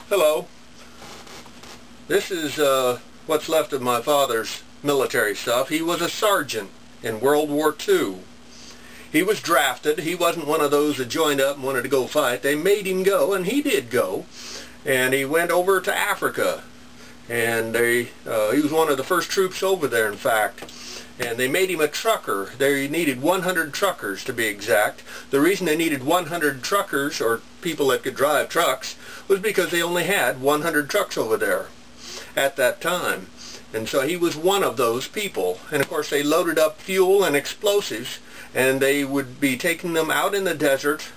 Hello. This is what's left of my father's military stuff. He was a sergeant in World War II. He was drafted. He wasn't one of those that joined up and wanted to go fight. They made him go, and he did go. And he went over to Africa. And he was one of the first troops over there, in fact. And they made him a trucker. They needed 100 truckers, to be exact. The reason they needed 100 truckers, or people that could drive trucks, was because they only had 100 trucks over there at that time. And so he was one of those people. And of course they loaded up fuel and explosives, and they would be taking them out in the desert,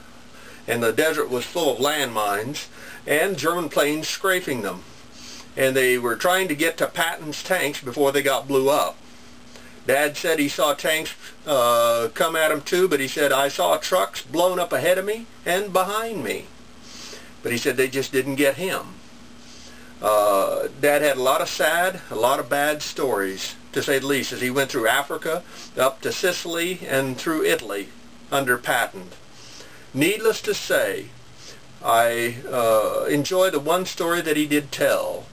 and the desert was full of landmines, and German planes scraping them. And they were trying to get to Patton's tanks before they got blew up. Dad said he saw tanks come at him too, but he said, I saw trucks blown up ahead of me and behind me. But he said they just didn't get him. Dad had a lot of bad stories, to say the least, as he went through Africa, up to Sicily, and through Italy under Patton. Needless to say, I enjoy the one story that he did tell.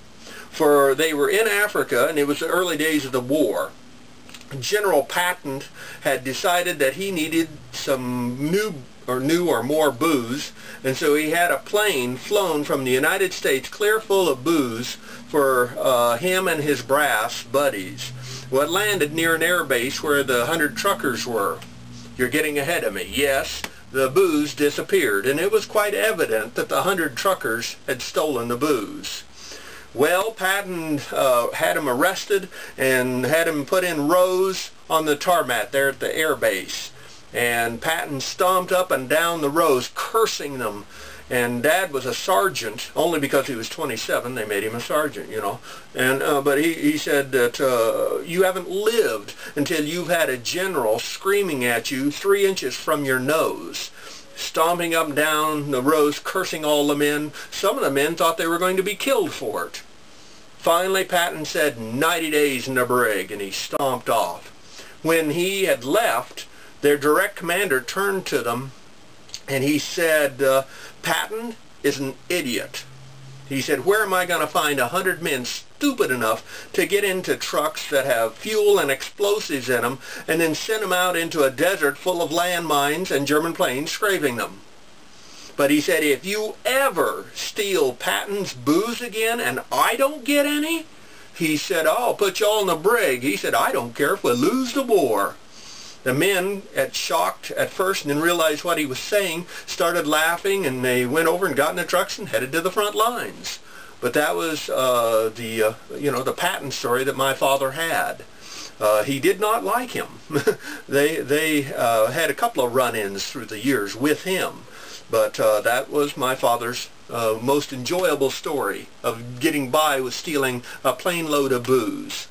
For they were in Africa, and it was the early days of the war. General Patton had decided that he needed some new or more booze, and so he had a plane flown from the United States clear full of booze for him and his brass buddies. Well, it landed near an air base where the 100 truckers were. You're getting ahead of me. Yes, the booze disappeared, and it was quite evident that the 100 truckers had stolen the booze. Well, Patton had him arrested and had him put in rows on the tarmac there at the air base. And Patton stomped up and down the rows, cursing them. And Dad was a sergeant, only because he was 27, they made him a sergeant, you know. And but he said that you haven't lived until you've had a general screaming at you 3 inches from your nose, stomping up and down the rows, cursing all the men. Some of the men thought they were going to be killed for it. Finally, Patton said 90 days in the brig, and he stomped off. When he had left, their direct commander turned to them, and he said, Patton is an idiot. He said, where am I going to find 100 men stupid enough to get into trucks that have fuel and explosives in them and then send them out into a desert full of landmines and German planes scraping them? But he said, if you ever steal Patton's booze again and I don't get any, he said, I'll put you all in the brig. He said, I don't care if we lose the war. The men, shocked at first and then realized what he was saying, started laughing, and they went over and got in the trucks and headed to the front lines. But that was the Patton story that my father had. He did not like him. They had a couple of run-ins through the years with him. But that was my father's most enjoyable story of getting by with stealing a plane load of booze.